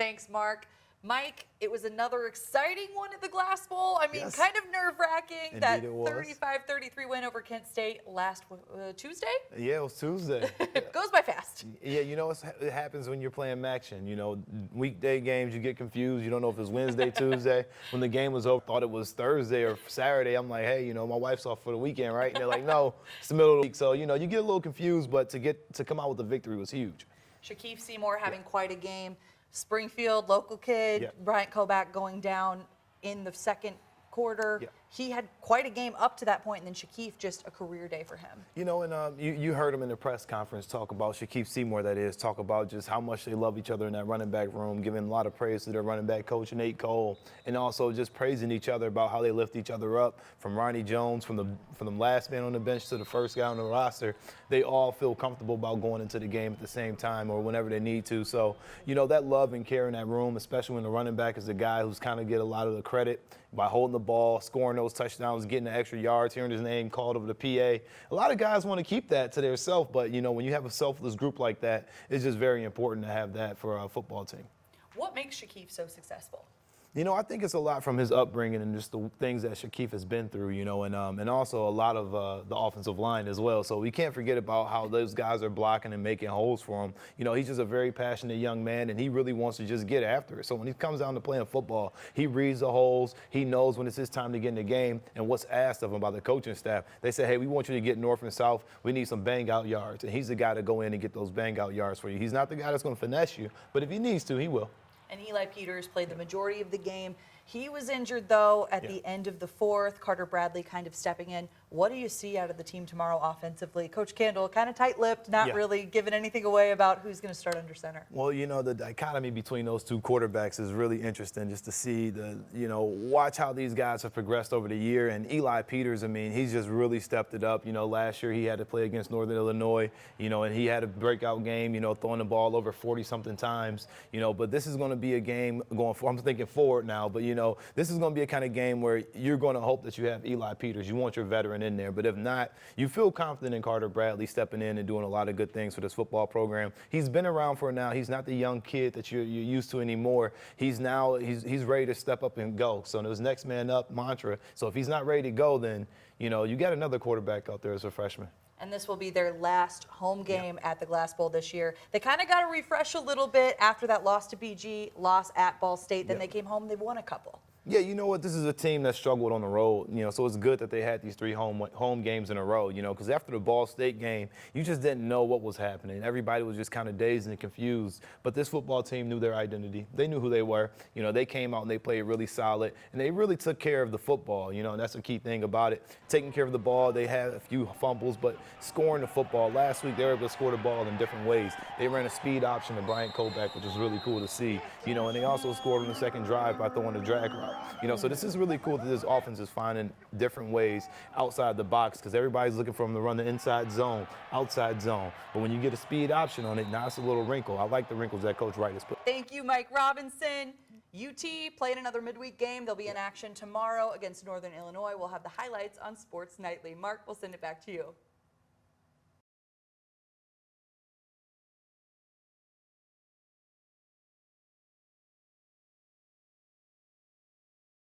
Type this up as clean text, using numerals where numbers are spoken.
Thanks, Mark. Mike, it was another exciting one at the Glass Bowl. I mean, Yes. kind of nerve-wracking. Indeed That it was. 35-33 win over Kent State last Tuesday. Yeah, it was Tuesday. It goes by fast. Yeah, you know, it happens when you're playing action. You know, weekday games, you get confused. You don't know if it's Wednesday, Tuesday. When the game was over, thought it was Thursday or Saturday. I'm like, hey, you know, my wife's off for the weekend, right? And they're like, no, it's the middle of the week. So, you know, you get a little confused, but to come out with a victory was huge. Shaquille Seymour having quite a game. Springfield, local kid, Yep. Bryant Koback going down in the second quarter. Yep. He had quite a game up to that point, and then Shaquille, just a career day for him. You know, and you heard him in the press conference talk about Shaquille Seymour, that is, talk about just how much they love each other in that running back room, giving a lot of praise to their running back coach, Nate Cole, and also just praising each other about how they lift each other up, from Ronnie Jones, from the last man on the bench to the first guy on the roster. They all feel comfortable about going into the game at the same time or whenever they need to. So, you know, that love and care in that room, especially when the running back is the guy who's kind of get a lot of the credit by holding the ball, scoring those touchdowns, getting the extra yards, hearing his name called over the PA. A lot of guys want to keep that to themselves, but, you know, when you have a selfless group like that, it's just very important to have that for a football team. What makes Shaquille so successful? You know, I think it's a lot from his upbringing and just the things that Shaquille has been through, you know, and also a lot of the offensive line as well. So we can't forget about how those guys are blocking and making holes for him. You know, he's just a very passionate young man, and he really wants to just get after it. So when he comes down to playing football, he reads the holes. He knows when it's his time to get in the game and what's asked of him by the coaching staff. They say, hey, we want you to get north and south. We need some bang-out yards. And he's the guy to go in and get those bang-out yards for you. He's not the guy that's going to finesse you, but if he needs to, he will. And Eli Peters played the majority of the game. He was injured, though, at the end of the fourth. Carter Bradley kind of stepping in. What do you see out of the team tomorrow offensively? Coach Kendall, kind of tight-lipped, not really giving anything away about who's going to start under center. Well, you know, the dichotomy between those two quarterbacks is really interesting just to see watch how these guys have progressed over the year. And Eli Peters, I mean, he's just really stepped it up. You know, last year he had to play against Northern Illinois, you know, and he had a breakout game, you know, throwing the ball over 40-something times, you know, but this is going to be a game going forward. I'm thinking forward now, but, you know, this is going to be a kind of game where you're going to hope that you have Eli Peters. You want your veteran in there, but if not, you feel confident in Carter Bradley stepping in and doing a lot of good things for this football program. He's been around for now. He's not the young kid that you're used to anymore. He's ready to step up and go. So there's next man up mantra. So if he's not ready to go, then, you know, you got another quarterback out there as a freshman. And this will be their last home game at the Glass Bowl this year. They kind of got to refresh a little bit after that loss to BG, loss at Ball State. Then they came home, they won a couple. Yeah, you know what? This is a team that struggled on the road, you know, so it's good that they had these three home games in a row, you know, because after the Ball State game, you just didn't know what was happening. Everybody was just kind of dazed and confused. But this football team knew their identity. They knew who they were. You know, they came out and they played really solid, and they really took care of the football, you know, and that's the key thing about it. Taking care of the ball, they had a few fumbles, but scoring the football. Last week, they were able to score the ball in different ways. They ran a speed option to Bryant Koback, which was really cool to see, you know, and they also scored on the second drive by throwing a drag route. You know, so this is really cool that this offense is finding different ways outside the box because everybody's looking for them to run the inside zone, outside zone. But when you get a speed option on it, now it's a little wrinkle. I like the wrinkles that Coach Wright has put. Thank you, Mike Robinson. UT played another midweek game. They'll be in action tomorrow against Northern Illinois. We'll have the highlights on Sports Nightly. Mark, we'll send it back to you.